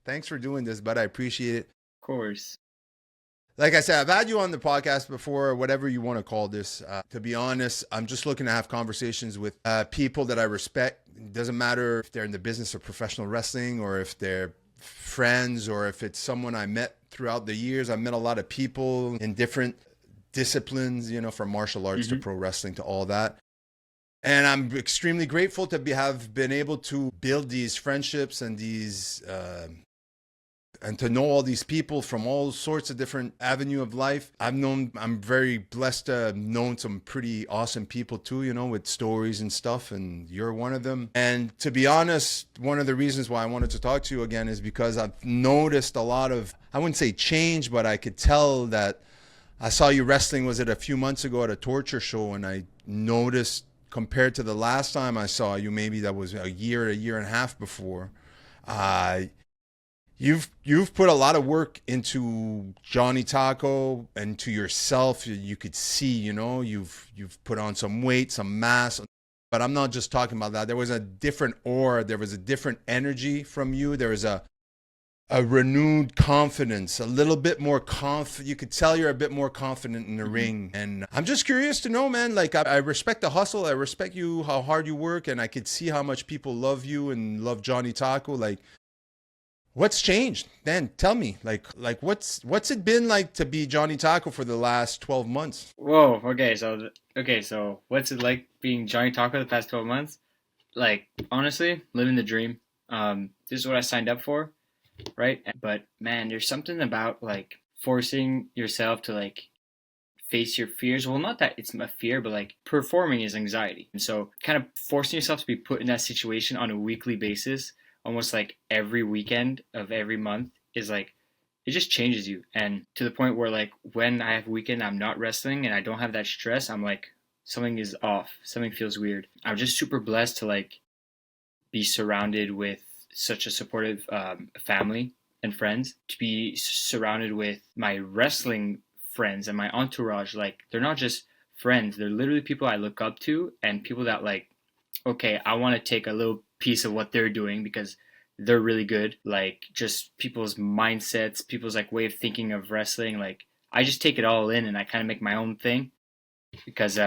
Thanks for doing this, but I appreciate it. Of course. Like I said, I've had you on the podcast before, or whatever you want to call this. To be honest, I'm just looking to have conversations with people that I respect. It doesn't matter if they're in the business of professional wrestling or if they're friends or if it's someone I met throughout the years. I've met a lot of people in different disciplines, from martial arts to Hmm. pro wrestling to all that. And I'm extremely grateful to have been able to build these friendships and these and to know all these people from all sorts of different avenue of life. I'm very blessed to have known some pretty awesome people too, with stories and stuff, and you're one of them. And to be honest, one of the reasons why I wanted to talk to you again is because I've noticed a lot of, I wouldn't say change, but I could tell that I saw you wrestling, was it a few months ago at a torture show, and I noticed compared to the last time I saw you, maybe that was a year and a half before, uh, you've put a lot of work into Johnny Taco and to yourself. You could see, you've put on some weight, some mass. But I'm not just talking about that. There was a different aura. There was a different energy from you. There was a renewed confidence, a little bit more confident. You could tell you're a bit more confident in the Hmm. ring. And I'm just curious to know, man, like I respect the hustle. I respect you, how hard you work. And I could see how much people love you and love Johnny Taco. Like, what's changed? Dan, tell me, like what's it been like to be Johnny Taco for the last 12 months? Whoa. Okay. So what's it like being Johnny Taco the past 12 months? Like, honestly, living the dream. This is what I signed up for, right? But man, there's something about like forcing yourself to like face your fears. Well, not that it's a fear, but like performing is anxiety. And so kind of forcing yourself to be put in that situation on a weekly basis, almost like every weekend of every month, is like it just changes you. And to the point where like when I have a weekend I'm not wrestling and I don't have that stress, I'm like something is off. Something feels weird. I'm just super blessed to like be surrounded with such a supportive family and friends, to be surrounded with my wrestling friends and my entourage. Like, they're not just friends, they're literally people I look up to and people that, like, okay, I want to take a little piece of what they're doing because they're really good. Like, just people's mindsets, people's like way of thinking of wrestling. Like, I just take it all in and I kind of make my own thing because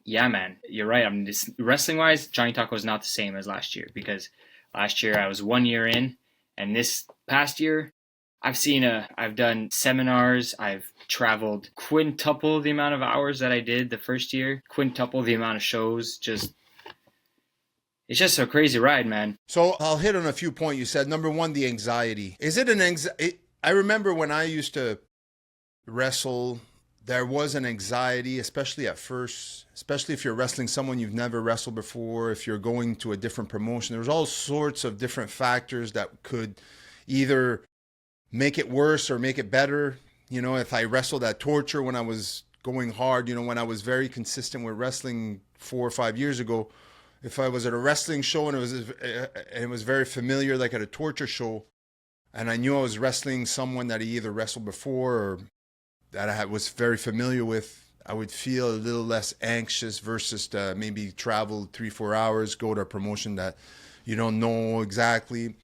yeah, man, you're right. I mean, this, wrestling wise, Johnny Taco is not the same as last year because last year I was 1 year in, and this past year I've done seminars, I've traveled quintuple the amount of hours that I did the first year, quintuple the amount of shows. Just it's just a crazy ride, man. So I'll hit on a few points. You said number one, the anxiety. Is it an anxiety? I remember when I used to wrestle, there was an anxiety, especially at first, especially if you're wrestling someone you've never wrestled before, if you're going to a different promotion. There's all sorts of different factors that could either make it worse or make it better. If I wrestled at torture when I was going hard, when I was very consistent with wrestling 4 or 5 years ago, if I was at a wrestling show and it was very familiar, like at a torture show, and I knew I was wrestling someone that I either wrestled before or that was very familiar with, I would feel a little less anxious versus to maybe travel 3 or 4 hours, go to a promotion that you don't know exactly.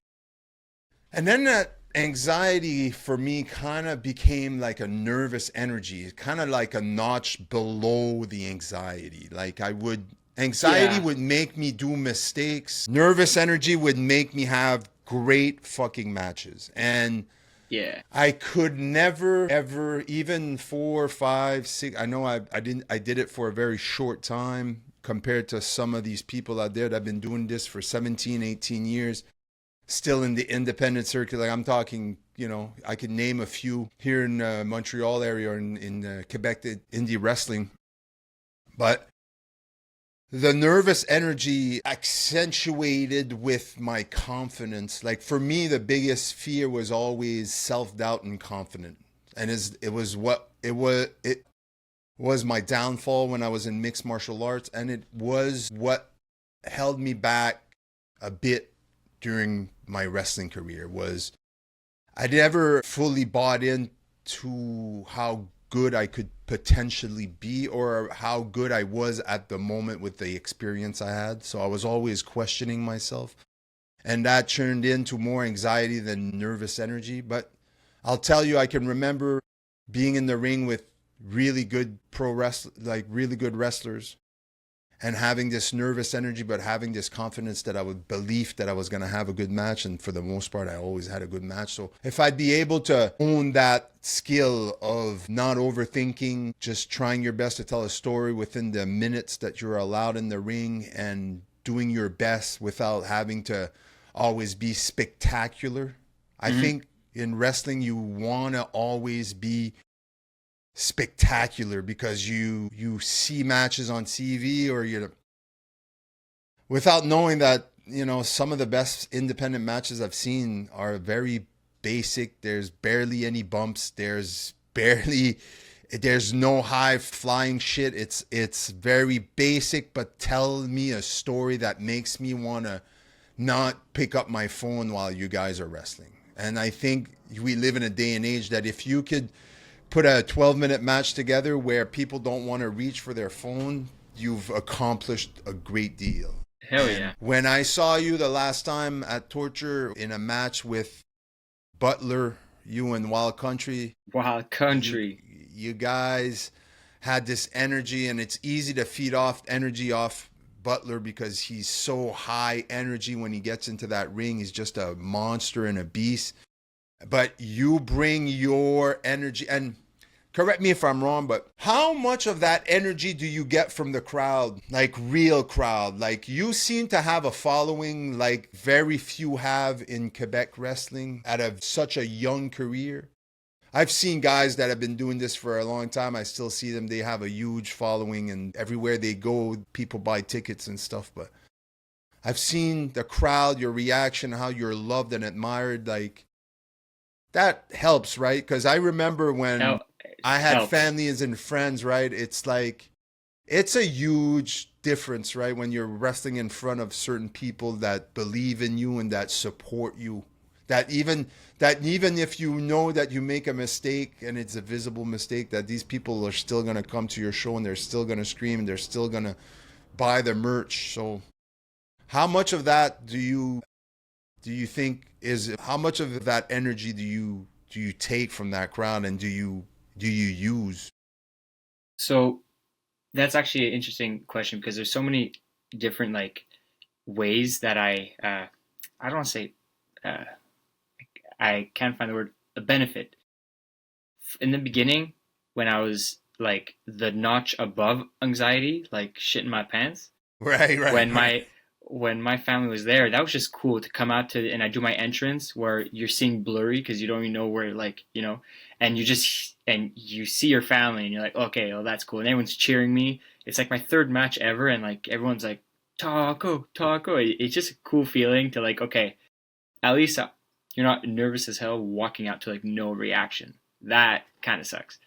And then that anxiety for me kind of became like a nervous energy, kind of like a notch below the anxiety. Anxiety Yeah, would make me do mistakes. Nervous energy would make me have great fucking matches. And yeah. I could never ever, even 4, 5, 6. I know I did it for a very short time compared to some of these people out there that have been doing this for 17, 18 years, still in the independent circuit. Like I'm talking, I could name a few here in Montreal area or in Quebec, the indie wrestling. But the nervous energy accentuated with my confidence. Like for me, the biggest fear was always self-doubt and confidence. And it was my downfall when I was in mixed martial arts, and it was what held me back a bit during my wrestling career. Was I never fully bought into how good I could potentially be or how good I was at the moment with the experience I had. So I was always questioning myself. And that turned into more anxiety than nervous energy. But I'll tell you, I can remember being in the ring with really good like really good wrestlers, and having this nervous energy, but having this confidence that I would believe that I was going to have a good match. And for the most part, I always had a good match. So if I'd be able to own that skill of not overthinking, just trying your best to tell a story within the minutes that you're allowed in the ring, and doing your best without having to always be spectacular. I think in wrestling, you want to always be spectacular, because you see matches on TV, or you, without knowing that, some of the best independent matches I've seen are very basic. There's barely any bumps. There's no high flying shit. It's very basic, but tell me a story that makes me want to not pick up my phone while you guys are wrestling. And I think we live in a day and age that if you could put a 12-minute match together where people don't want to reach for their phone, you've accomplished a great deal. Hell yeah. When I saw you the last time at Torture in a match with Butler, you and Wild Country. Wild Country. You guys had this energy, and it's easy to feed off energy off Butler because he's so high energy when he gets into that ring. He's just a monster and a beast. But you bring your energy, and correct me if I'm wrong, but how much of that energy do you get from the crowd? Like real crowd? Like, you seem to have a following like very few have in Quebec wrestling at such a young career. I've seen guys that have been doing this for a long time. I still see them. They have a huge following, and everywhere they go, people buy tickets and stuff. But I've seen the crowd, your reaction, how you're loved and admired. Like, that helps, right? Because I remember when I had families and friends, right? It's like, it's a huge difference, right? When you're wrestling in front of certain people that believe in you and that support you. That even if you know that you make a mistake and it's a visible mistake, that these people are still going to come to your show, and they're still going to scream, and they're still going to buy the merch. So how much of that do you think how much of that energy do you take from that crowd, and do you use? So that's actually an interesting question, because there's so many different like ways that I don't want to say I can't find the word, a benefit. In the beginning, when I was like the notch above anxiety, like shit in my pants. Right. When my family was there, that was just cool to come out to, and I do my entrance where you're seeing blurry because you don't even know where, like, and you see your family, and you're like, okay, well, that's cool. And everyone's cheering me. It's like my third match ever, and like everyone's like, taco. It's just a cool feeling to like, okay, at least you're not nervous as hell walking out to like no reaction. That kind of sucks.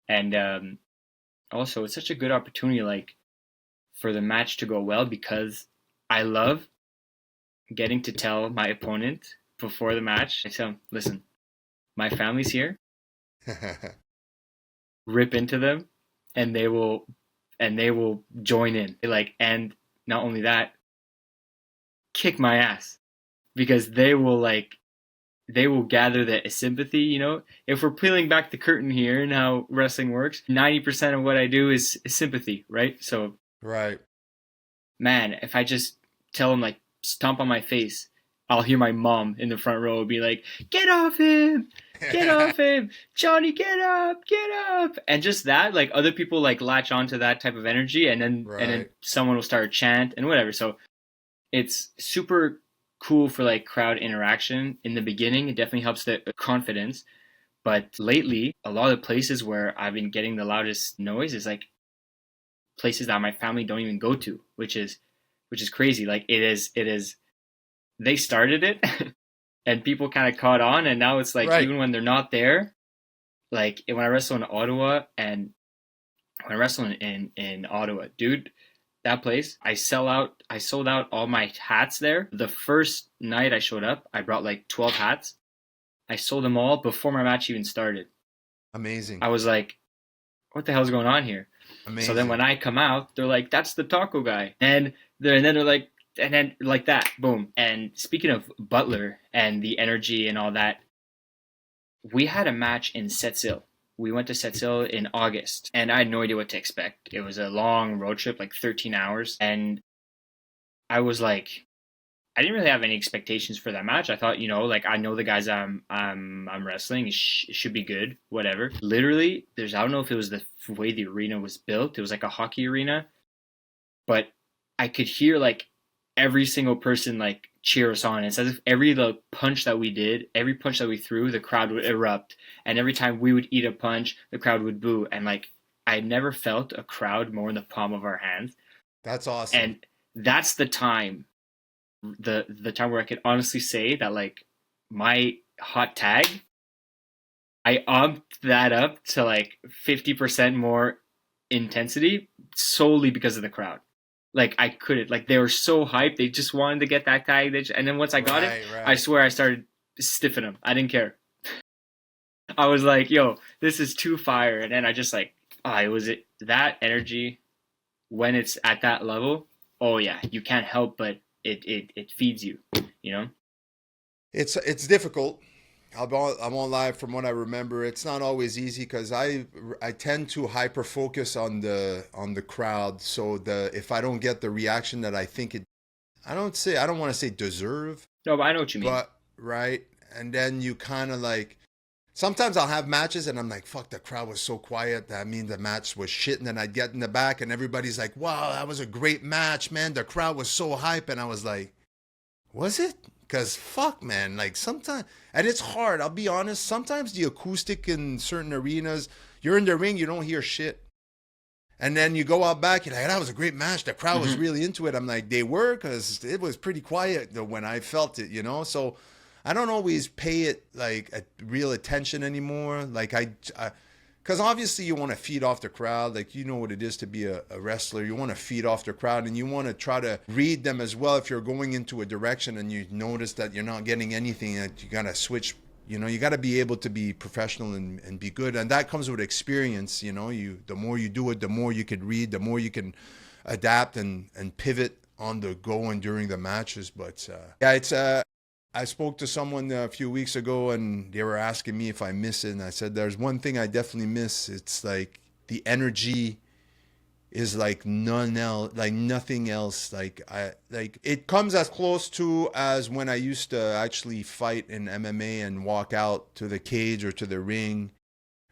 And also, it's such a good opportunity, like, for the match to go well, because I love getting to tell my opponent before the match. I tell them, listen, my family's here. Rip into them, and they will join in. And not only that, kick my ass, because they will gather the sympathy. If we're peeling back the curtain here and how wrestling works, 90% of what I do is sympathy, right? So, right, man, if I just tell them, like, stomp on my face, I'll hear my mom in the front row be like, get off him, Johnny, get up. And just that, like, other people like latch onto that type of energy, and then someone will start a chant and whatever. So it's super cool for like crowd interaction in the beginning. It definitely helps the confidence. But lately, a lot of places where I've been getting the loudest noise is like places that my family don't even go to, which is crazy. Like, it is they started it and people kind of caught on, and now it's like, even when they're not there, like when I wrestle in Ottawa, and when I wrestle in Ottawa, dude, that place, I sold out all my hats there. The first night I showed up, I brought like 12 hats. I sold them all before my match even started. Amazing. I was like, what the hell's going on here? Amazing. So then when I come out, they're like, that's the taco guy. And then they're like, And then like that, boom. And speaking of Butler and the energy and all that, we had a match in Sept-Îles. We went to Sept-Îles in August, and I had no idea what to expect. It was a long road trip, like 13 hours, and I was like, I didn't really have any expectations for that match. I thought, like I know the guys I'm wrestling, it should be good, whatever. Literally, I don't know if it was the way the arena was built. It was like a hockey arena, but I could hear like every single person like cheer us on. It's as if every punch that we did, every punch that we threw, the crowd would erupt, and every time we would eat a punch, the crowd would boo. And like I never felt a crowd more in the palm of our hands. That's awesome. And that's the time, the time where I could honestly say that like my hot tag, I upped that up to like 50% more intensity solely because of the crowd. Like I couldn't, like they were so hyped. They just wanted to get that tag. And then once I got it, I swear I started stiffing them. I didn't care. I was like, yo, this is too fire. And then I just like, that energy when it's at that level. Oh yeah, you can't help but it feeds you, you know? It's difficult. I won't lie. From what I remember, it's not always easy because I tend to hyper focus on the crowd. So if I don't get the reaction that I think I don't want to say deserve. No, but I know what you mean. But right, and then you kind of like. Sometimes I'll have matches and I'm like, fuck, the crowd was so quiet. That means the match was shit. And then I'd get in the back and everybody's like, wow, that was a great match, man. The crowd was so hype. And I was like, was it? Because fuck, man, like sometimes, and it's hard, I'll be honest, sometimes the acoustic in certain arenas, you're in the ring, you don't hear shit. And then you go out back, you're like, that was a great match. The crowd was really into it. I'm like, they were, because it was pretty quiet when I felt it, So I don't always pay it like a real attention anymore. Like because obviously you want to feed off the crowd. Like, you know what it is to be a wrestler. You want to feed off the crowd and you want to try to read them as well. If you're going into a direction and you notice that you're not getting anything, that you got to switch, you got to be able to be professional and be good. And that comes with experience. The more you do it, the more you can read, the more you can adapt and pivot on the go and during the matches. But yeah, it's I spoke to someone a few weeks ago and they were asking me if I miss it. And I said, there's one thing I definitely miss. It's like the energy is like nothing else. Like it comes as close to as when I used to actually fight in MMA and walk out to the cage or to the ring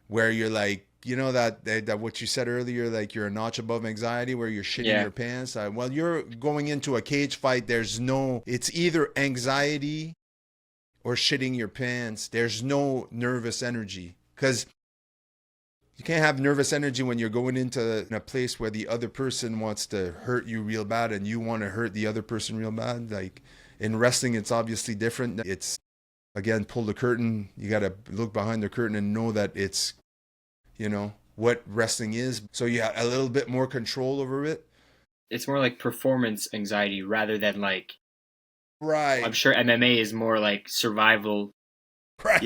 where you're like, that what you said earlier, like you're a notch above anxiety where you're shitting your pants. Well, you're going into a cage fight. It's either anxiety or shitting your pants. There's no nervous energy because you can't have nervous energy when you're going into a place where the other person wants to hurt you real bad and you want to hurt the other person real bad. Like in wrestling, it's obviously different. It's, again, pull the curtain. You got to look behind the curtain and know that it's, what wrestling is. So you have a little bit more control over it. It's more like performance anxiety rather than like, right. I'm sure MMA is more like survival, right.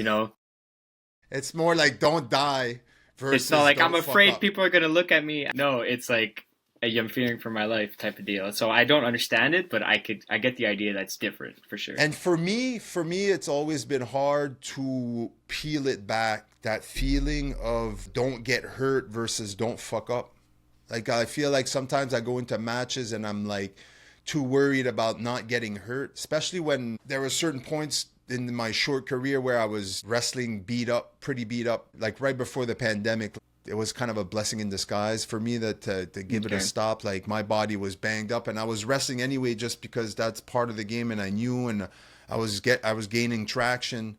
It's more like don't die versus it's not like I'm afraid people are going to look at me. No, it's like I'm fearing for my life type of deal. So I don't understand it, but I get the idea that's different for sure. And for me, it's always been hard to peel it back. That feeling of don't get hurt versus don't fuck up. Like I feel like sometimes I go into matches and I'm like too worried about not getting hurt, especially when there were certain points in my short career where I was wrestling pretty beat up, like right before the pandemic. It was kind of a blessing in disguise for me that to give it a stop. Like my body was banged up and I was wrestling anyway just because that's part of the game and I knew, and I was gaining traction.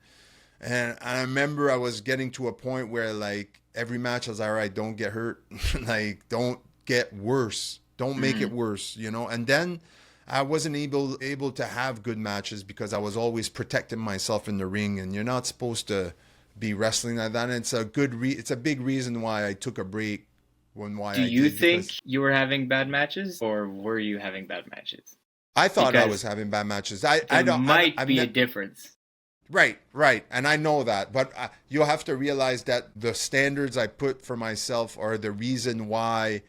And I remember I was getting to a point where like every match I was like, all right, don't get hurt. Like don't get worse. Don't make it worse, And then I wasn't able to have good matches because I was always protecting myself in the ring, and you're not supposed to be wrestling like that. And it's it's a big reason why I took a break. Do you think you were having bad matches, or were you having bad matches? I thought I was having bad matches. There might be a difference. Right. And I know that. But you'll have to realize that the standards I put for myself are the reason why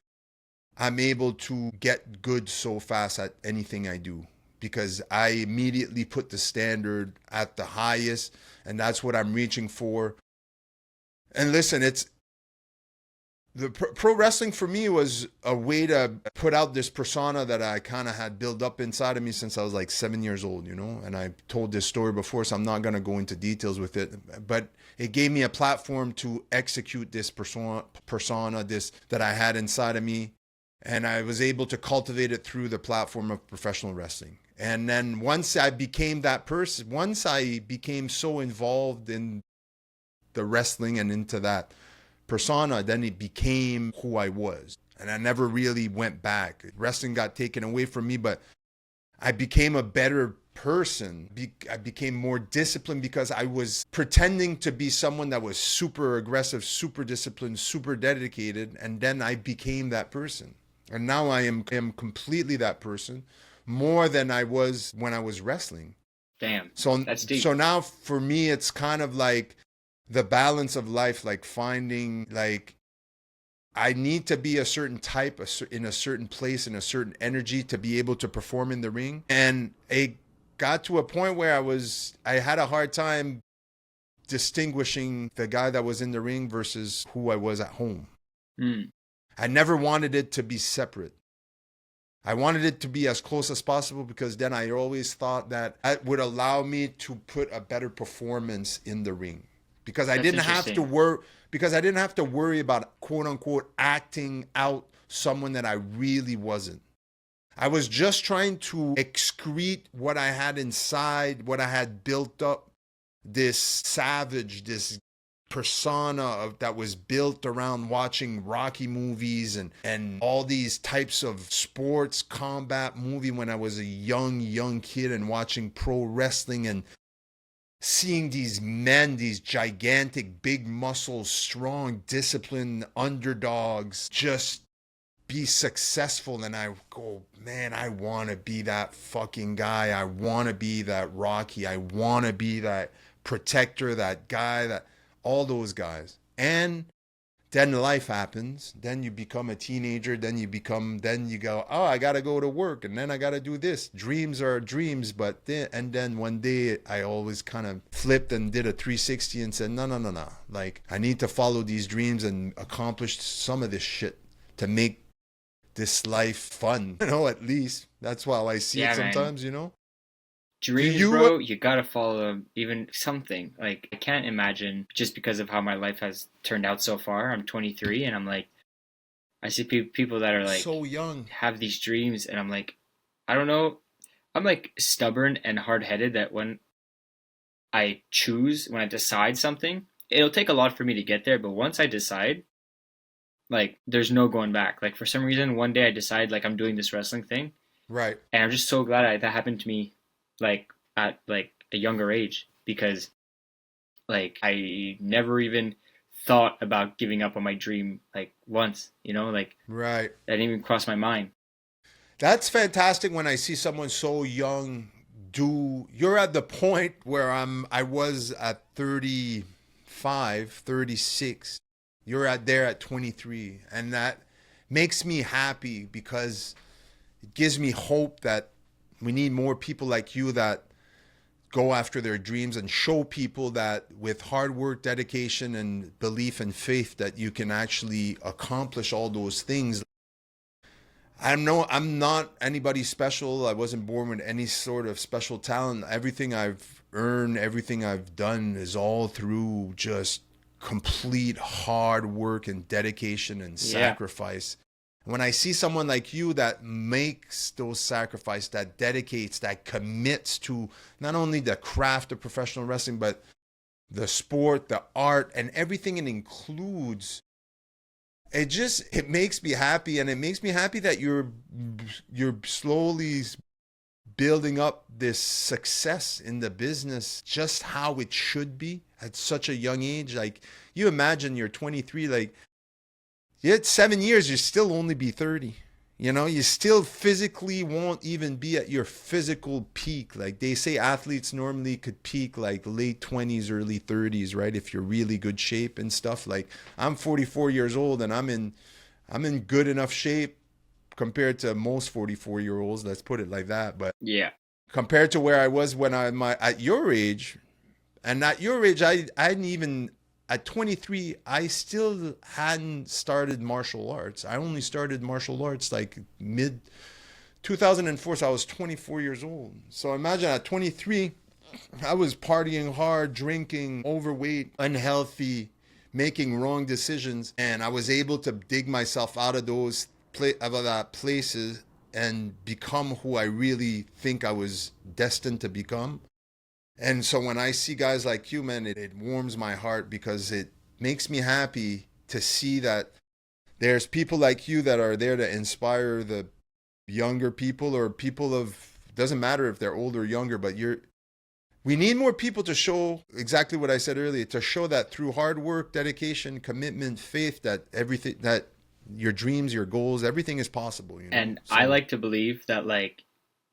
I'm able to get good so fast at anything I do. because I immediately put the standard at the highest, and that's what I'm reaching for. And listen, it's the pro wrestling for me was a way to put out this persona that I kind of had built up inside of me since I was like 7 years old, you know. And I told this story before, so I'm not going to go into details with it. But it gave me a platform to execute this persona this that I had inside of me, and I was able to cultivate it through the platform of professional wrestling. And then once I became that person, once I became so involved in the wrestling and into that persona, then it became who I was. And I never really went back. Wrestling got taken away from me, but I became a better person. I became more disciplined because I was pretending to be someone that was super aggressive, super disciplined, super dedicated. And then I became that person. And now I am completely that person, more than I was when I was wrestling. Damn. So That's deep. So now for me, it's kind of like the balance of life, like finding, like, I need to be a certain type, in a certain place, in a certain energy to be able to perform in the ring. And it got to a point where I had a hard time distinguishing the guy that was in the ring versus who I was at home. I never wanted it to be separate. I wanted it to be as close as possible because then I always thought that would allow me to put a better performance in the ring. Because I didn't have to worry about, quote unquote, acting out someone that I really wasn't. I was just trying to excrete what I had inside, what I had built up, this savage, this persona that was built around watching Rocky movies and all these types of sports combat movie when I was a young kid, and watching pro wrestling and seeing these men, these gigantic, big muscles, strong, disciplined underdogs just be successful. And I go, man, I want to be that fucking guy. I want to be that Rocky. I want to be that protector, that guy, that all those guys. And then life happens. Then you become a teenager. Then you go, oh, I got to go to work. And then I got to do this. Dreams are dreams. And then one day I always kind of flipped and did a 360 and said, no. Like, I need to follow these dreams and accomplish some of this shit to make this life fun. You know, at least that's how I see it sometimes, man. You know? Dreams, bro, you gotta follow even something. Like, I can't imagine, just because of how my life has turned out so far. I'm 23, and I'm like, I see people that are like so young, have these dreams, and I'm like, I don't know. I'm like stubborn and hard-headed that when I decide something, it'll take a lot for me to get there. But once I decide, like, there's no going back. Like, for some reason, one day I decide, like, I'm doing this wrestling thing, right? And I'm just so glad that happened to me, like, at like a younger age, because like I never even thought about giving up on my dream, like, once, you know, like, right, that didn't even cross my mind. That's fantastic when I see someone so young you're at the point where I was at 35, 36. You're there at 23, and that makes me happy because it gives me hope that we need more people like you that go after their dreams and show people that with hard work, dedication, and belief and faith that you can actually accomplish all those things. I'm not anybody special. I wasn't born with any sort of special talent. Everything I've earned, everything I've done is all through just complete hard work and dedication and sacrifice. When I see someone like you that makes those sacrifices, that dedicates, that commits to not only the craft of professional wrestling, but the sport, the art, and everything it includes, it makes me happy. And it makes me happy that you're slowly building up this success in the business, just how it should be at such a young age. Like, you imagine you're 23, like, yet 7 years, you still only be 30. You know, you still physically won't even be at your physical peak. Like, they say athletes normally could peak like late 20s, early 30s, right? If you're really good shape and stuff. Like, I'm 44 years old and I'm in good enough shape compared to most 44-year-olds. Let's put it like that. But yeah, compared to where I was when at your age. And at your age, I didn't even, at 23, I still hadn't started martial arts. I only started martial arts like mid 2004, so I was 24 years old. So imagine at 23, I was partying hard, drinking, overweight, unhealthy, making wrong decisions, and I was able to dig myself out of that places and become who I really think I was destined to become. And so when I see guys like you, man, it warms my heart because it makes me happy to see that there's people like you that are there to inspire the younger people or people of, doesn't matter if they're older or younger, but we need more people to show exactly what I said earlier, to show that through hard work, dedication, commitment, faith, that everything, that your dreams, your goals, everything is possible, you know? And So, I like to believe that, like,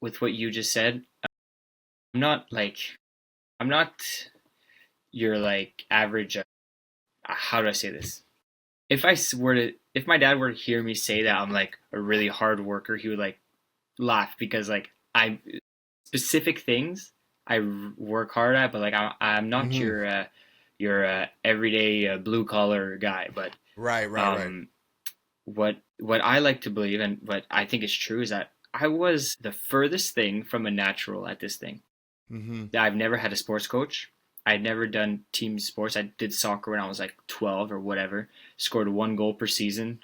with what you just said, I'm not like, I'm not your like average. How do I say this? If my dad were to hear me say that I'm like a really hard worker, he would like laugh because like I specific things I work hard at, but like I'm not mhm. your everyday blue collar guy. But Right. what I like to believe and what I think is true is that I was the furthest thing from a natural at this thing. Hmm. I've never had a sports coach. I'd never done team sports. I did soccer when I was like 12 or whatever. Scored 1 goal per season.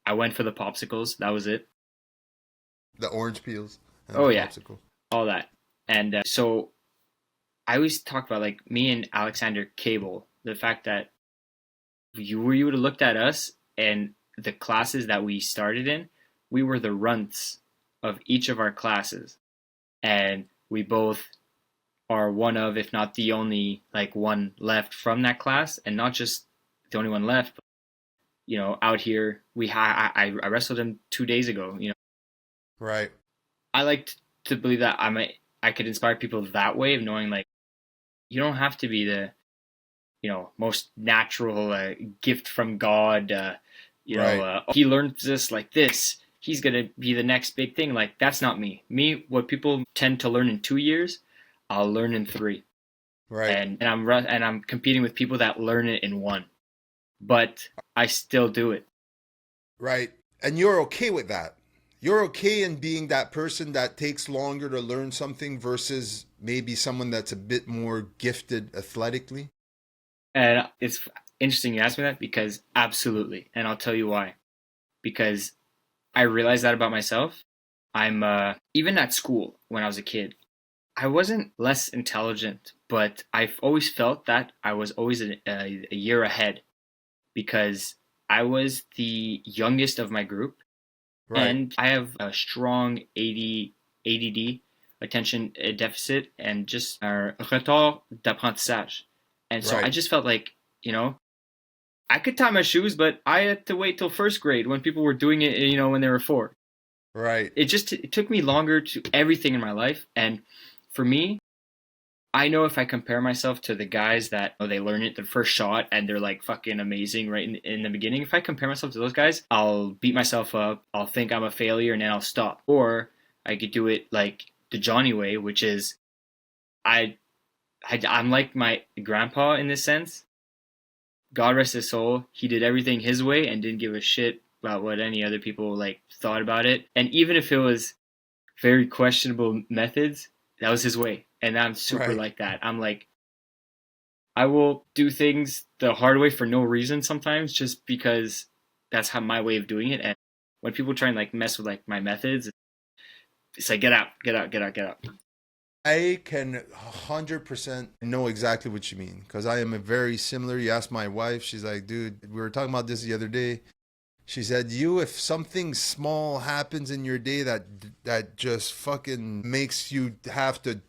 I went for the popsicles. That was it. The orange peels and Oh the yeah, popsicle. all that. And so I always talk about like me and Alexander Cable, the fact that you would have looked at us and the classes that we started in, we were the runts of each of our classes, and we both are one of, if not the only, like one left from that class, and not just the only one left. But, out here I wrestled him 2 days ago. Right. I like to believe that I could inspire people that way of knowing like you don't have to be the most natural gift from God. Right. He learns this like this. He's gonna be the next big thing. Like that's not me. Me, what people tend to learn in 2 years, I'll learn in 3. Right. And I'm competing with people that learn it in 1, but I still do it. Right. And you're okay with that. You're okay in being that person that takes longer to learn something versus maybe someone that's a bit more gifted athletically. And it's interesting you ask me that because absolutely, and I'll tell you why. Because I realized that about myself. I'm even at school when I was a kid. I wasn't less intelligent, but I've always felt that I was always a year ahead because I was the youngest of my group, Right. and I have a strong ADD, attention deficit, and just un retard d'apprentissage. And so I Right. just felt like, I could tie my shoes, but I had to wait till first grade when people were doing it, when they were 4. Right. It took me longer to everything in my life, and for me, I know if I compare myself to the guys that they learn it the first shot and they're like fucking amazing right in the beginning, if I compare myself to those guys, I'll beat myself up. I'll think I'm a failure and then I'll stop. Or I could do it like the Johny way, which is I, I'm like my grandpa in this sense. God rest his soul. He did everything his way and didn't give a shit about what any other people like thought about it. And even if it was very questionable methods, that was his way. And I'm super Right. like that. I'm like, I will do things the hard way for no reason sometimes, just because that's how my way of doing it. And when people try and like mess with like my methods, it's like get out, get out, get out, get out. I can 100% know exactly what you mean because I am a very similar. You ask my wife, she's like, dude, we were talking about this the other day. She said, "You, if something small happens in your day that just fucking makes you have to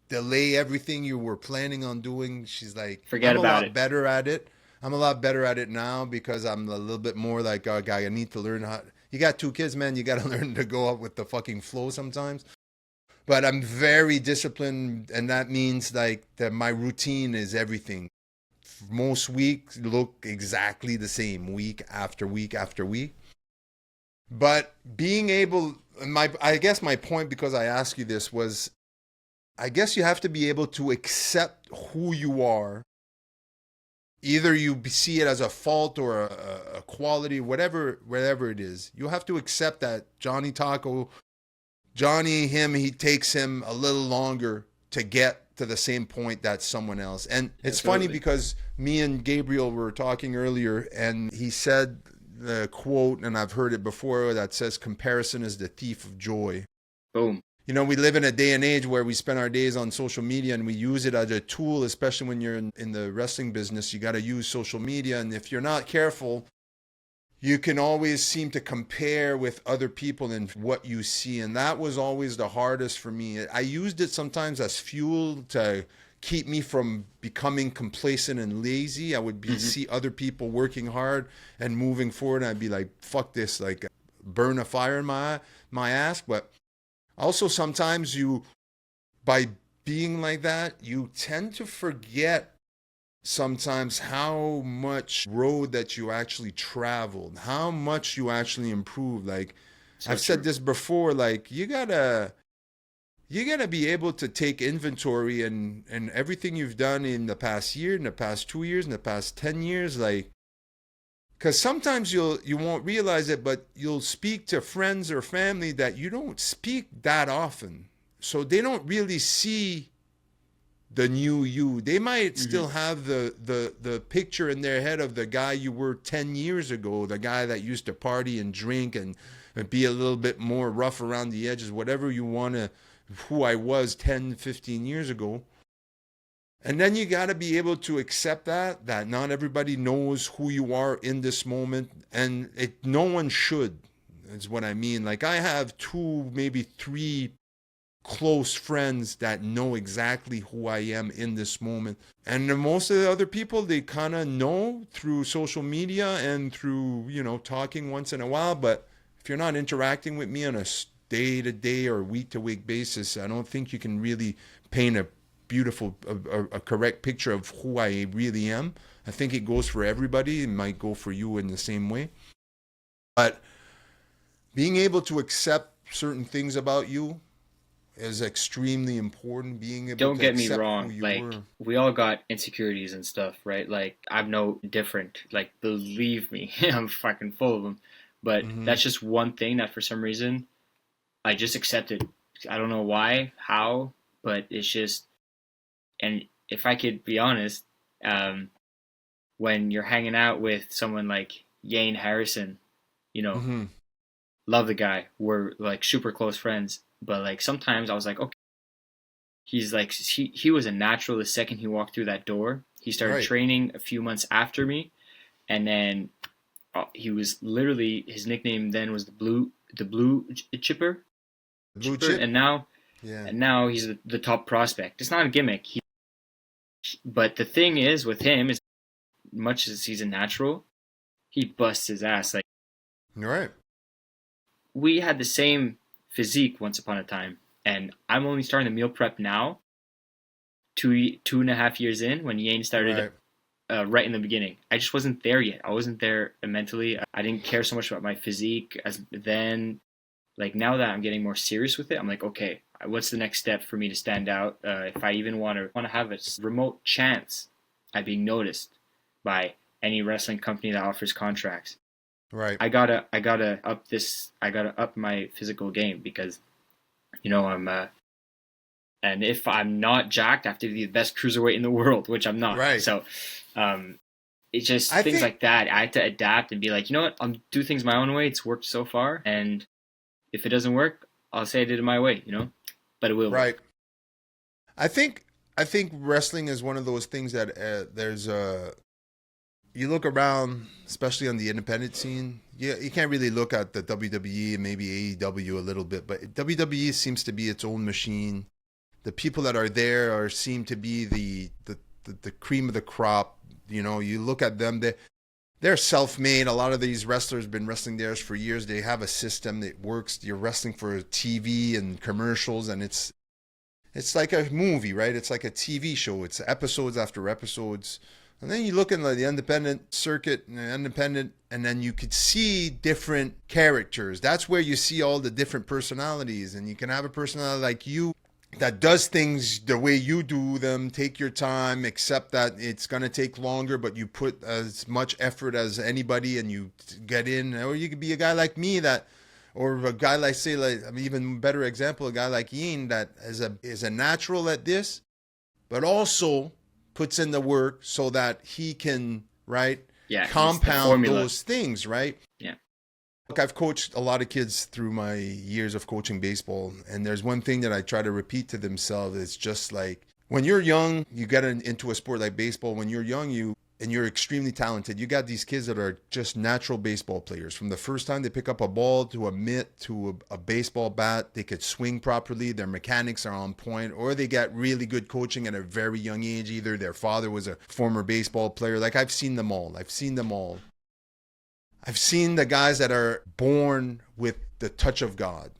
delay everything you were planning on doing," she's like, Forget "I'm a about lot it. better at it. I'm a lot better at it now because I'm a little bit more like a guy. I need to learn how. You got 2 kids, man. You got to learn to go up with the fucking flow sometimes." But I'm very disciplined, and that means like that my routine is everything. Most weeks look exactly the same week after week after week. But being able, I guess my point, because I asked you this, was I guess you have to be able to accept who you are. Either you see it as a fault or a quality, whatever it is. You have to accept that Johnny Taco, he takes him a little longer to get to the same point that someone else. And it's funny Absolutely. because me and Gabriel were talking earlier, and he said the quote, and I've heard it before, that says, comparison is the thief of joy. Boom. You know, we live in a day and age where we spend our days on social media and we use it as a tool, especially when you're in the wrestling business. You got to use social media. And if you're not careful, you can always seem to compare with other people and what you see. And that was always the hardest for me. I used it sometimes as fuel to keep me from becoming complacent and lazy. I would Hmm. see other people working hard and moving forward, and I'd be like, fuck this, like burn a fire in my ass. But also sometimes by being like that, you tend to forget sometimes how much road that you actually traveled, how much you actually improved. Like So I've said true. this before, like you gotta be able to take inventory and everything you've done in the past year, in the past 2 years, in the past 10 years, like because sometimes you won't realize it, but you'll speak to friends or family that you don't speak that often, so they don't really see the new you. They might Hmm. still have the picture in their head of the guy you were 10 years ago, the guy that used to party and drink and be a little bit more rough around the edges, whatever you want to, who I was 10, 15 years ago. And then you got to be able to accept that not everybody knows who you are in this moment, and no one should, is what I mean. Like I have two, maybe three close friends that know exactly who I am in this moment. And most of the other people, they kind of know through social media and through, talking once in a while. But if you're not interacting with me on a day to day or week to week basis, I don't think you can really paint a beautiful, a correct picture of who I really am. I think it goes for everybody. It might go for you in the same way. But being able to accept certain things about you is extremely important. Being able Don't to get me accept who wrong. you Like were. we all got insecurities and stuff, right? Like I'm no different. Like believe me, I'm fucking full of them. But Mm-hmm. that's just one thing that for some reason I just accepted. I don't know why, how, but it's just. And if I could be honest, um, when you're hanging out with someone like Yane Harrison, you know, Mm-hmm. love the guy. We're like super close friends. But like sometimes I was like, okay, he's like he was a natural the second he walked through that door. He started Right. training a few months after me, and then he was literally his nickname then was the blue chipper Blue chipper, chip. and now Yeah. he's the top prospect. It's not a gimmick. But the thing is with him is much as he's a natural, he busts his ass. Like You're right. we had the same physique once upon a time, and I'm only starting to meal prep now, 2.5 years in when Yane started Right. right in the beginning. I just wasn't there yet. I wasn't there mentally. I didn't care so much about my physique as then. Like now that I'm getting more serious with it, I'm like, okay, what's the next step for me to stand out? If I even want to have a remote chance at being noticed by any wrestling company that offers contracts, Right. I gotta up my physical game because I'm and if I'm not jacked, I have to be the best cruiserweight in the world, which I'm not. Right. So um, it's just I things think. like that. I had to adapt and be like, you know what, I'll do things my own way. It's worked so far, and if it doesn't work, I'll say I did it my way. But it will Right. work. I think. I think wrestling is one of those things that there's a. You look around, especially on the independent scene. Yeah, you can't really look at the WWE and maybe AEW a little bit, but WWE seems to be its own machine. The people that are there seem to be the cream of the crop. You look at them, they're self-made. A lot of these wrestlers have been wrestling there for years. They have a system that works. You're wrestling for TV and commercials, and it's like a movie, right? It's like a TV show. It's episodes after episodes. And then you look in the independent circuit and the independent, and then you could see different characters. That's where you see all the different personalities. And you can have a personality like you, that does things the way you do them. Take your time, accept that it's going to take longer, but you put as much effort as anybody and you get in. Or you could be a guy like me that, or a guy like, say, like, I mean, even better example, a guy like Ian that is a natural at this, but also puts in the work so that he can, right, Yeah, he's the compound formula. those things, right? Yeah. Look, I've coached a lot of kids through my years of coaching baseball, and there's one thing that I try to repeat to themselves. It's just like when you're young, you get into a sport like baseball. When you're young, you're extremely talented. You got these kids that are just natural baseball players. From the first time they pick up a ball to a mitt to a baseball bat, they could swing properly. Their mechanics are on point, or they get really good coaching at a very young age. Either their father was a former baseball player. Like I've seen them all. I've seen them all. I've seen the guys that are born with the touch of God,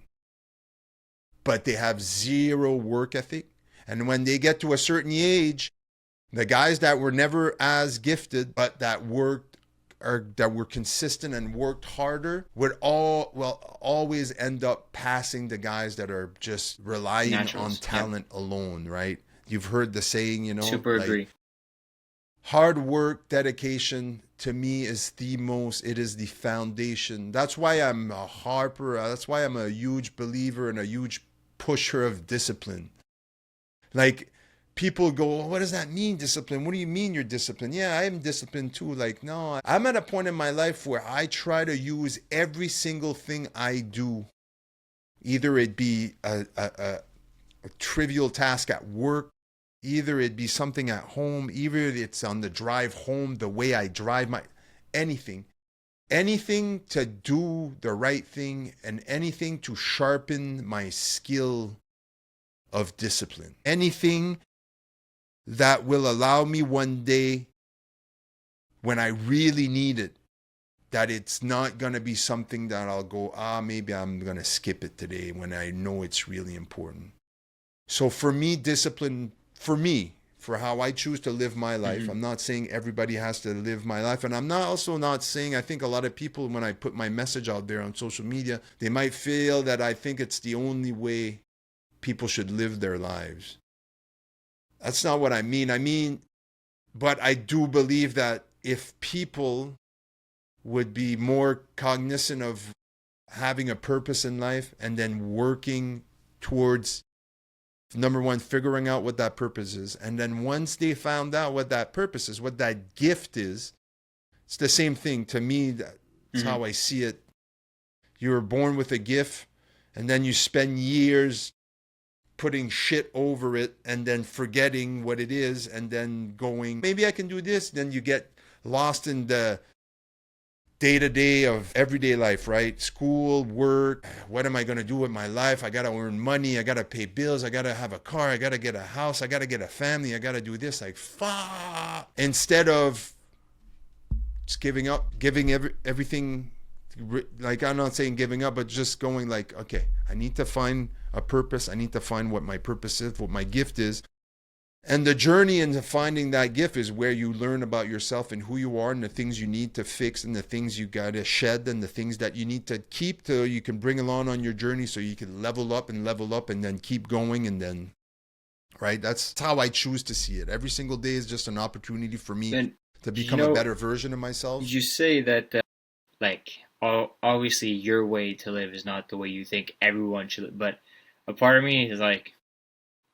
but they have zero work ethic. And when they get to a certain age, the guys that were never as gifted, but that worked or that were consistent and worked harder would always end up passing the guys that are just relying on Naturals. Yep. talent alone, right? You've heard the saying, Super like agree. hard work, dedication to me is it is the foundation. That's why I'm a harper. That's why I'm a huge believer and a huge pusher of discipline. Like people go, well, what does that mean, discipline? What do you mean you're disciplined? Yeah, I am disciplined too. Like, no, I'm at a point in my life where I try to use every single thing I do. Either it be a trivial task at work, either it be something at home, either it's on the drive home, the way I drive anything to do the right thing and anything to sharpen my skill of discipline. Anything that will allow me one day when I really need it, that it's not going to be something that I'll go, maybe I'm going to skip it today when I know it's really important. So for me, discipline, for how I choose to live my life, Mm-hmm. I'm not saying everybody has to live my life. And I'm not saying, I think a lot of people, when I put my message out there on social media, they might feel that I think it's the only way people should live their lives. That's not what I mean, but I do believe that if people would be more cognizant of having a purpose in life and then working towards, number one, figuring out what that purpose is. And then once they found out what that purpose is, what that gift is, it's the same thing. To me, that's Mm-hmm. how I see it. You were born with a gift, and then you spend years putting shit over it and then forgetting what it is and then going, maybe I can do this. Then you get lost in the day-to-day of everyday life, right? School, work, what am I going to do with my life? I got to earn money, I got to pay bills, I got to have a car, I got to get a house, I got to get a family, I got to do this. Like, fuck. Instead of just giving up, giving everything, like, I'm not saying giving up, but just going like, okay, I need to find a purpose, I need to find what my purpose is, what my gift is. And the journey into finding that gift is where you learn about yourself and who you are and the things you need to fix and the things you got to shed and the things that you need to keep till you can bring along on your journey so you can level up and then keep going and then, right? That's how I choose to see it. Every single day is just an opportunity for me And to you become a know, better version of myself. you say that like obviously your way to live is not the way you think everyone should live, but a part of me is like,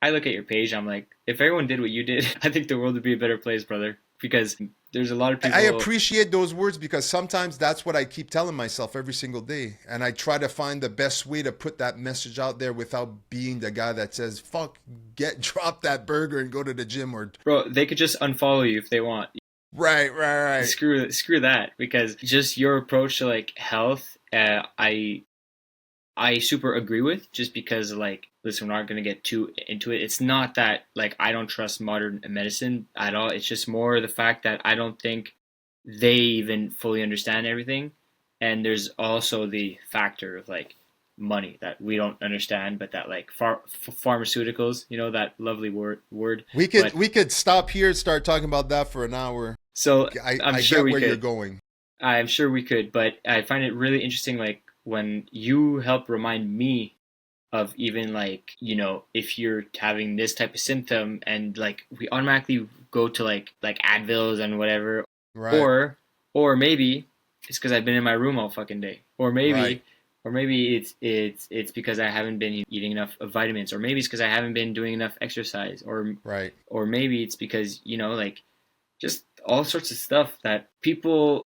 I look at your page, I'm like, if everyone did what you did, I think the world would be a better place, brother. Because there's a lot of I people. appreciate those words because sometimes that's what I keep telling myself every single day. And I try to find the best way to put that message out there without being the guy that says, fuck, drop that burger and go to the gym or. Bro, they could just unfollow you if they want. Right. Screw that, because just your approach to like health, I super agree with, just because like, listen, we're not going to get too into it. It's not that like I don't trust modern medicine at all. It's just more the fact that I don't think they even fully understand everything. And there's also the factor of like money that we don't understand, but that like pharmaceuticals, that lovely word. We But could stop here and start talking about that for an hour. so I'm I sure get we where you're could. going. I'm sure we could, but I find it really interesting, like when you help remind me of even like, if you're having this type of symptom, and like we automatically go to like Advils and whatever, Right. or maybe it's because I've been in my room all fucking day, Right. or maybe it's because I haven't been eating enough vitamins, or maybe it's because I haven't been doing enough exercise, Right. or maybe it's because like just all sorts of stuff that people,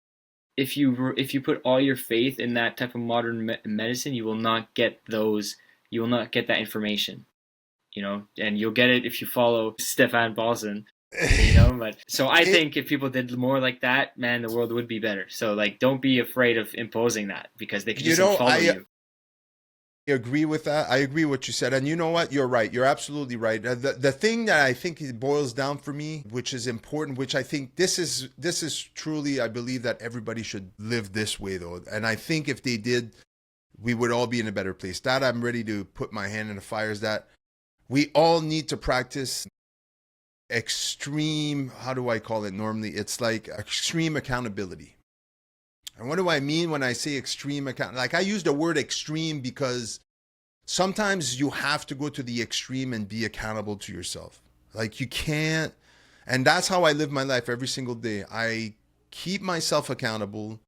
if you put all your faith in that type of modern medicine, you will not get that information, and you'll get it if you follow Stefan Paulson, but so I it, think if people did more like that, man, the world would be better. So like, don't be afraid of imposing that, because they could you just know, unfollow you. agree with that. I agree what you said. And you know what? You're right. You're absolutely right. The thing that I think it boils down for me, which is important, which I think this is truly, I believe that everybody should live this way though. And I think if they did, we would all be in a better place. That I'm ready to put my hand in the fire is that we all need to practice extreme, how do I call it normally? It's like extreme accountability. And what do I mean when I say extreme account? Like I use the word extreme because sometimes you have to go to the extreme and be accountable to yourself. Like you can't, and that's how I live my life every single day. I keep myself accountable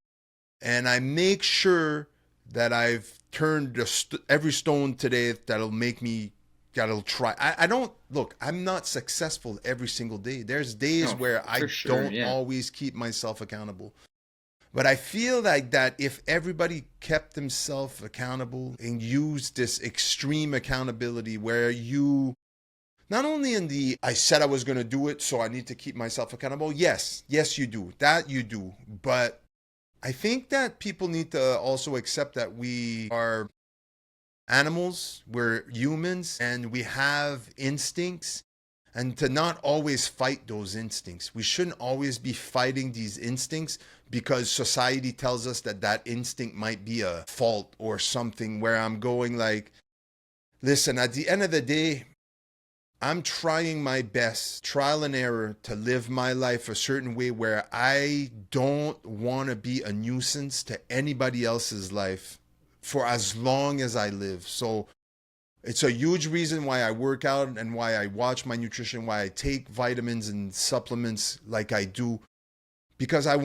and I make sure that I've turned every stone today that'll make me, that'll try. I don't, look, I'm not successful every single day. There's days No, where for I sure, don't yeah. always keep myself accountable. But I feel like that if everybody kept themselves accountable and used this extreme accountability where you not only in the I said I was going to do it, so I need to keep myself accountable. Yes, you do. That you do. But I think that people need to also accept that we are animals, we're humans, and we have instincts, and to not always fight those instincts. We shouldn't always be fighting these instincts because society tells us that that instinct might be a fault or something where I'm going like, listen, at the end of the day, I'm trying my best, trial and error, to live my life a certain way where I don't want to be a nuisance to anybody else's life for as long as I live. So it's a huge reason why I work out and why I watch my nutrition, why I take vitamins and supplements like I do, because I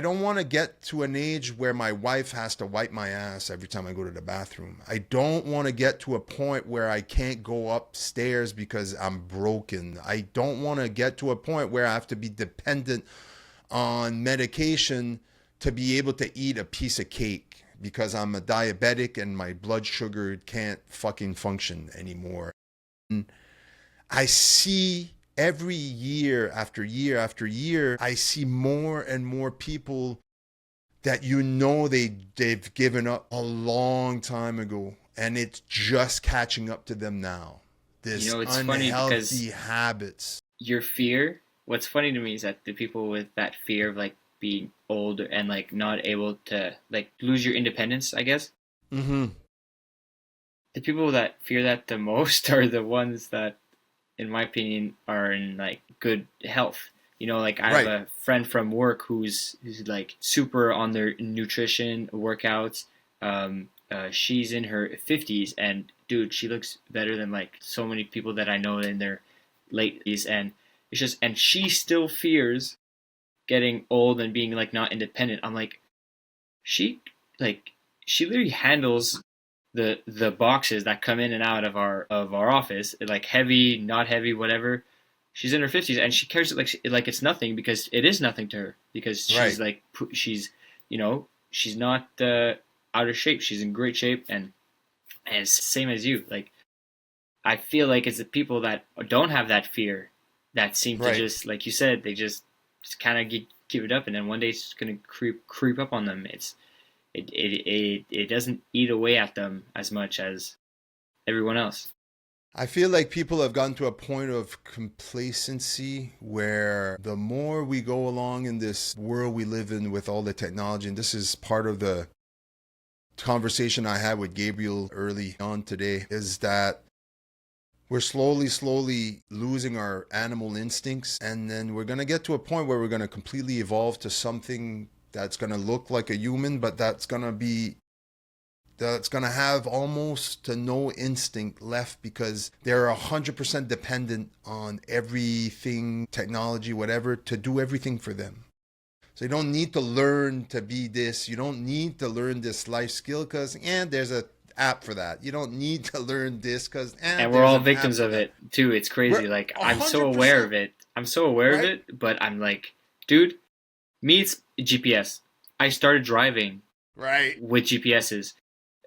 don't want to get to an age where my wife has to wipe my ass every time I go to the bathroom. I don't want to get to a point where I can't go upstairs because I'm broken. I don't want to get to a point where I have to be dependent on medication to be able to eat a piece of cake because I'm a diabetic and my blood sugar can't fucking function anymore. And I see every year after year after year, I see more and more people that they've given up a long time ago and it's just catching up to them now. This It's funny because unhealthy habits. your fear. What's funny to me is that the people with that fear of like being old and like not able to like lose your independence, I guess, Mm-hmm. the people that fear that the most are the ones that, in my opinion, are in like good health. Like I have Right. a friend from work who's like super on their nutrition workouts. She's in her 50s, and dude, she looks better than like so many people that I know in their late 80s, and it's just, and she still fears getting old and being like not independent. I'm like, she like she literally handles the boxes that come in and out of our office, like heavy, not heavy, whatever. She's in her 50s and she carries it like it's nothing, because it is nothing to her, because she's Right. like she's not out of shape. She's in great shape, and it's same as you. Like, I feel like it's the people that don't have that fear that seem to Right. just, like you said, they just kind of give it up, and then one day it's just gonna creep up on them. It doesn't eat away at them as much as everyone else. I feel like people have gotten to a point of complacency where the more we go along in this world we live in with all the technology, and this is part of the conversation I had with Gabriel early on today, is that we're slowly losing our animal instincts. And then we're going to get to a point where we're going to completely evolve to something that's going to look like a human, but that's going to be that's going to have almost to no instinct left because they're 100% dependent on everything, technology, whatever, to do everything for them. So you don't need to learn to be this. You don't need to learn this life skill because, there's a app for that. You don't need to learn this because, And we're there's all an app victims for of that. it too. It's crazy. We're Like I'm so aware 100%, of it. I'm so aware of right? it, but I'm like, dude, me it's GPS. I started driving Right. with GPSs,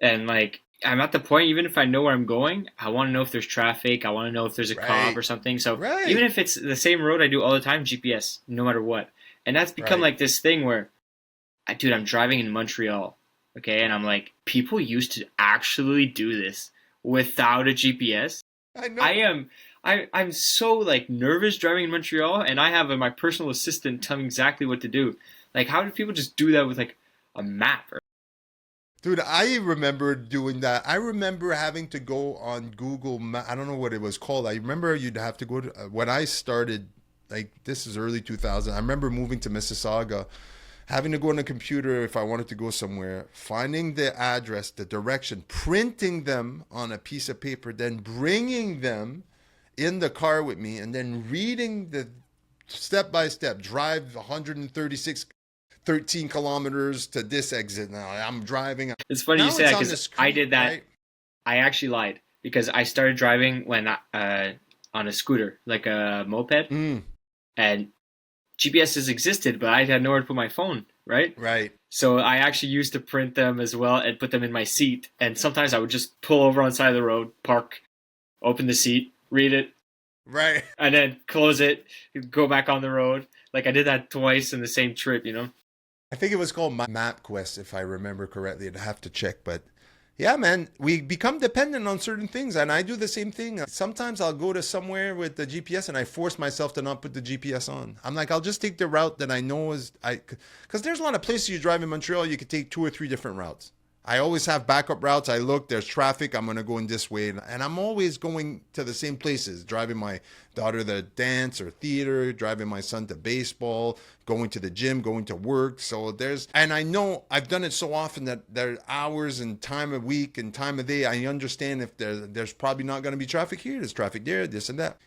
and like I'm at the point. Even if I know where I'm going, I want to know if there's traffic. I want to know if there's a cop Right. or something. So even Right. if it's the same road I do all the time, GPS, no matter what. And that's become Right. like this thing where, dude, I'm driving in Montreal, okay, and I'm like, people used to actually do this without a GPS. I I know. am I'm so like nervous driving in Montreal, and I have my personal assistant tell me exactly what to do. Like, how do people just do that with like a map? Dude, I remember doing that. I remember having to go on Google I don't know what it was called. I remember you'd have to go to when I started, like this is early 2000. I remember moving to Mississauga, having to go on a computer if I wanted to go somewhere, finding the address, the direction, printing them on a piece of paper, then bringing them in the car with me, and then reading the step by step, drive 136 13 kilometers to this exit. Now I'm driving. It's funny you Now say it's that on the because I screen, did that. right? I actually lied because I started driving when on a scooter, like a moped, Mm, and GPSs existed, but I had nowhere to put my phone, right? right, So I actually used to print them as well and put them in my seat. And sometimes I would just pull over on the side of the road, park, open the seat, read it, right. and then close it, go back on the road. Like I did that twice in the same trip, you know? I think it was called MapQuest, if I remember correctly. I'd have to check, but yeah, man, we become dependent on certain things, and I do the same thing. Sometimes I'll go to somewhere with the GPS, and I force myself to not put the GPS on. I'm like, I'll just take the route that I know because there's a lot of places you drive in Montreal, you could take 2 or 3 different routes. I always have backup routes. I look, there's traffic. I'm going to go in this way. And I'm always going to the same places, driving my daughter to dance or theater, driving my son to baseball, going to the gym, going to work. And I know I've done it so often that there are hours and time of week and time of day. I understand if there's probably not going to be traffic here, there's traffic there, this and that.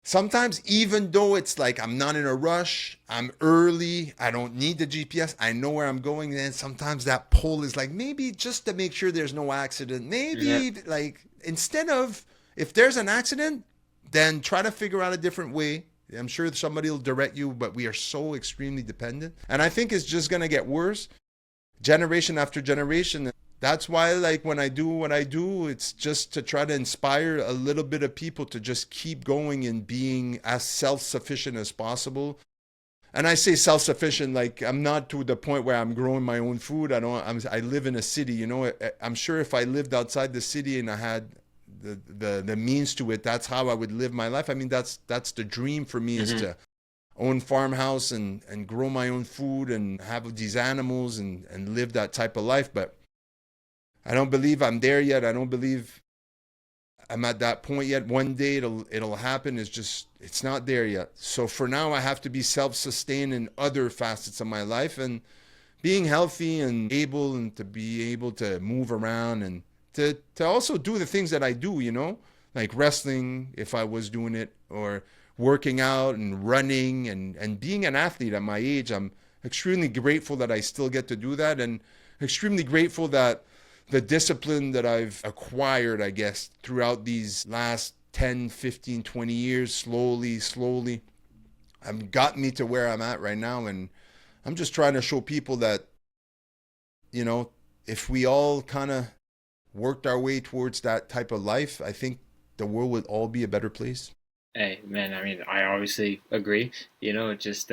Sometimes, even though it's like I'm not in a rush, I'm early, I don't need the GPS, I know where I'm going, and sometimes that pull is like maybe just to make sure there's no accident. Yeah. Maybe like instead of if there's an accident, then try to figure out a different way. I'm sure somebody will direct you, but we are so extremely dependent. And I think it's just going to get worse generation after generation. That's why, like, when I do what I do, it's just to try to inspire a little bit of people to just keep going and being as self-sufficient as possible. And I say self-sufficient, like I'm not to the point where I'm growing my own food. I live in a city, you know. I'm sure if I lived outside the city and I had the means to it, that's how I would live my life. I mean, that's the dream for me, is Mm-hmm. to own farmhouse and grow my own food and have these animals and live that type of life. But I don't believe I'm there yet. I don't believe I'm at that point yet. One day it'll happen. It's not there yet. So for now, I have to be self-sustained in other facets of my life, and being healthy and to be able to move around and to also do the things that I do, you know, like wrestling if I was doing it, or working out and running and being an athlete at my age. I'm extremely grateful that I still get to do that, and extremely grateful that the discipline that I've acquired, I guess, throughout these last 10, 15, 20 years, slowly, have gotten me to where I'm at right now. And I'm just trying to show people that, you know, if we all kind of worked our way towards that type of life, I think the world would all be a better place. Hey, man, I mean, I obviously agree. You know, just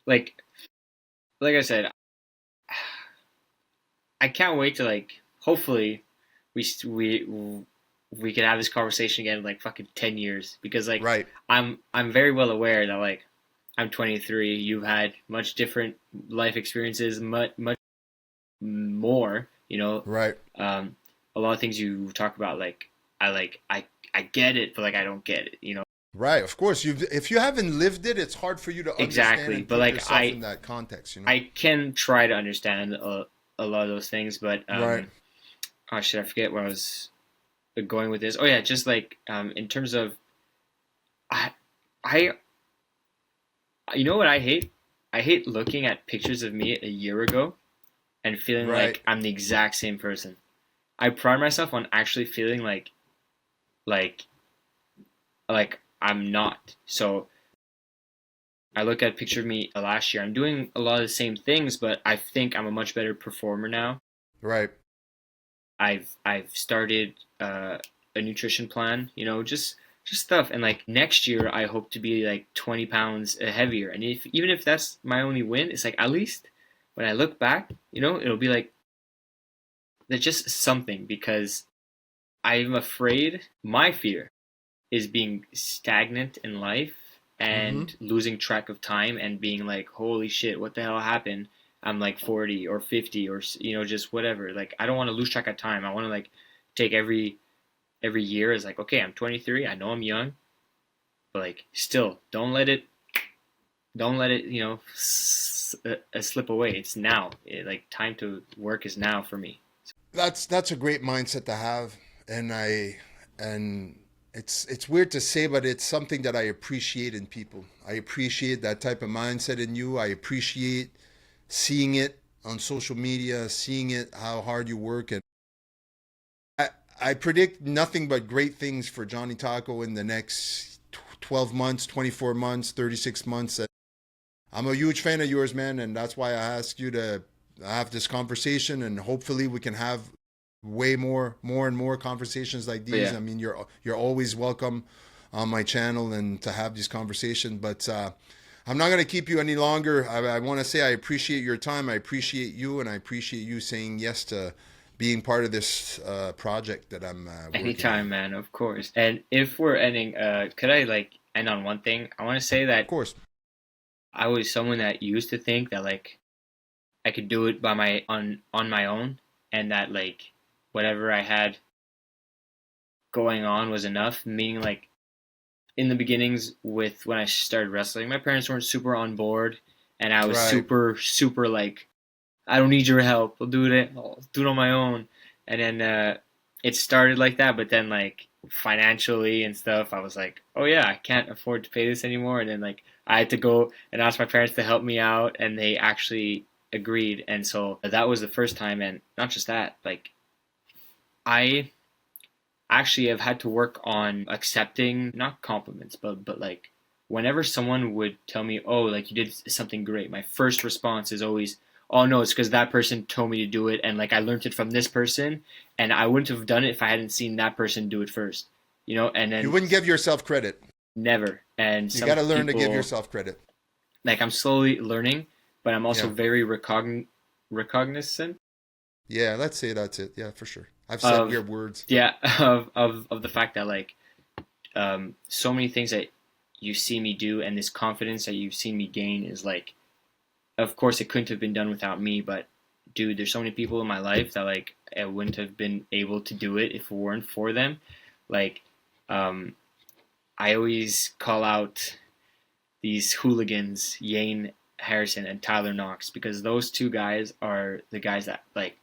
like like I said, I can't wait to like hopefully we we can have this conversation again in like fucking 10 years, because like Right, I'm very well aware that like I'm 23, you've had much different life experiences, much more, you know. right. Um a lot of things you talk about, I get it, but like I don't get it, you know. Right, of course. If you haven't lived it, it's hard for you to understand Exactly. and But put like yourself in that context, you know? I can try to understand a lot of those things, but Right. oh shit, I forget where I was going with this. Oh yeah, just like in terms of I I you know what I hate? I hate looking at pictures of me a year ago and feeling Right. like I'm the exact same person. I pride myself on actually feeling like like I'm not. So I look at a picture of me last year. I'm doing a lot of the same things, but I think I'm a much better performer now. Right. I've started a nutrition plan, just stuff. And like next year, I hope to be like 20 pounds heavier. And if even if that's my only win, it's like at least when I look back, it'll be like there's just something because I'm afraid. My fear is being stagnant in life Mm-hmm. and losing track of time and being like, holy shit, what the hell happened? I'm like 40 or 50 or just whatever. Like I don't want to lose track of time. I want to like take every year as like, okay, I'm 23. I know I'm young, but like still don't let it slip away. It's now. Like time to work is now for me. That's a great mindset to have, and and it's weird to say, but it's something that I appreciate in people. I appreciate that type of mindset in you. I appreciate seeing it on social media, seeing it how hard you work, and I I predict nothing but great things for Johnny Taco in the next 12 months, 24 months, 36 months. I'm a huge fan of yours, man, and that's why I asked you to have this conversation, and hopefully we can have way more and more conversations like But these. yeah, I mean, you're always welcome on my channel and to have these conversations. But I'm not going to keep you any longer. I want to say I appreciate your time. I appreciate you, and I appreciate you saying yes to being part of this project that I'm working anytime, on. man, of course. And if we're ending, could I like end on one thing? I want to say Of that course. I was someone that used to think that like I could do it by my on my own, and that like whatever I had going on was enough. Meaning like in the beginnings with when I started wrestling, my parents weren't super on board, and I was Right. super like I don't need your help. I'll do it on my own. And then it started like that, but then like financially and stuff, I was like, oh yeah, I can't afford to pay this anymore. And then like I had to go and ask my parents to help me out, and they actually agreed. And so that was the first time. And not just that, like I actually have had to work on accepting not compliments, but like whenever someone would tell me, "Oh, like you did something great," my first response is always, "Oh no, it's because that person told me to do it, and like I learned it from this person, and I wouldn't have done it if I hadn't seen that person do it first." And You then wouldn't give yourself credit. never. And You got some to learn to give people, yourself credit. like I'm slowly learning, but I'm also Yeah. very recognizant Yeah, let's say that's it. Yeah, for sure. I've said of weird words. yeah of the fact that like so many things that you see me do and this confidence that you've seen me gain is like, of course, it couldn't have been done without me. But dude, there's so many people in my life that like I wouldn't have been able to do it if it weren't for them. Like, um, I always call out these hooligans, Yane Harrison and Tyler Knox, because those two guys are the guys that like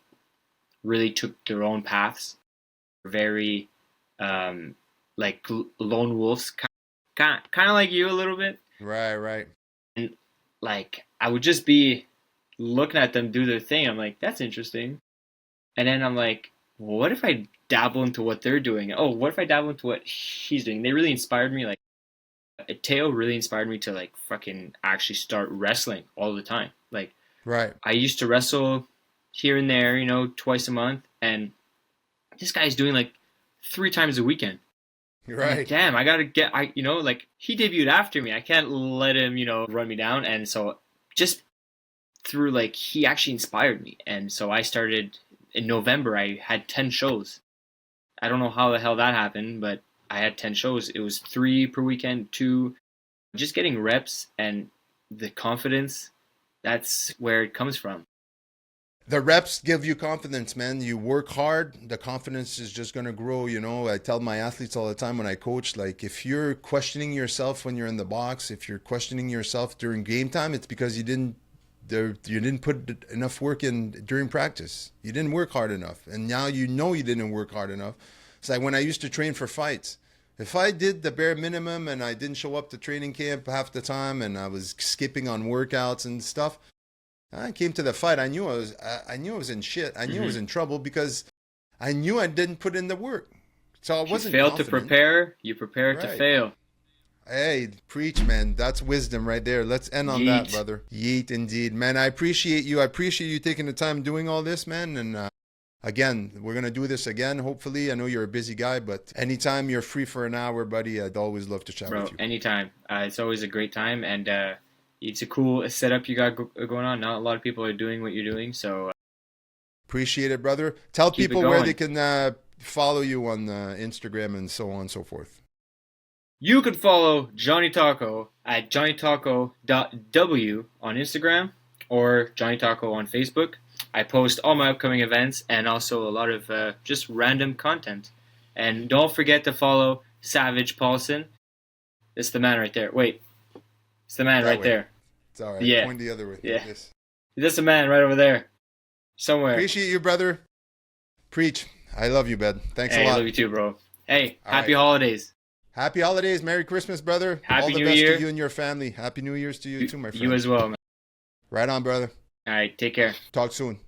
really took their own paths, very um, like lone wolves, kind of like you a little bit. Right, right. And like I would just be looking at them do their thing. I'm like, that's interesting. And then I'm like, well, what if I dabble into what they're doing? Oh, what if I dabble into what he's doing? They really inspired me. Like Teo really inspired me to like fucking actually start wrestling all the time. Like Right. I used to wrestle here and there, twice a month, and this guy's doing like 3 times a weekend. I'm like, Right. damn, I gotta get, like he debuted after me. I can't let him, run me down. And so just through like, he actually inspired me. And so I started in November, I had 10 shows. I don't know how the hell that happened, but I had 10 shows. It was 3 per weekend, two, just getting reps and the confidence. That's where it comes from. The reps give you confidence, man. You work hard, the confidence is just going to grow. I tell my athletes all the time when I coach, like, if you're questioning yourself when you're in the box, if you're questioning yourself during game time, it's because you didn't you didn't put enough work in during practice. You didn't work hard enough, and now you know you didn't work hard enough. It's like when I used to train for fights. If I did the bare minimum and I didn't show up to training camp half the time, and I was skipping on workouts and stuff, I came to the fight. I knew I knew I was in shit. I knew I was in trouble because I knew I didn't put in the work. So I wasn't. You failed confident. to prepare. You prepared to Right. fail. Hey, preach, man. That's wisdom right there. Let's end on that, brother. Yeet, indeed. Man, I appreciate you. I appreciate you taking the time doing all this, man. And again, we're going to do this again, hopefully. I know you're a busy guy, but anytime you're free for an hour, buddy, I'd always love to chat with you. Anytime. It's always a great time, and it's a cool setup you got going on. Not a lot of people are doing what you're doing, so... Appreciate it, brother. Tell Keep people it where going. they can follow you on Instagram and so on and so forth. You can follow Johnny Taco at johnnytaco.w on Instagram or Johnny Taco on Facebook. I post all my upcoming events and also a lot of just random content. And don't forget to follow Savage Paulson. It's the man right there. Wait. It's the man That right way. there. It's all right. Yeah. Point the other way. Yeah. Like this. That's the man right over there. Somewhere. Appreciate you, brother. Preach. I love you, bud. Thanks Hey, a I lot. love you too, bro. Hey, All happy right. holidays. Happy holidays. Merry Christmas, brother. Happy All the New best Year. to you and your family. Happy New Year's to you too, my friend. You as well, man. Right on, brother. All right, take care. Talk soon.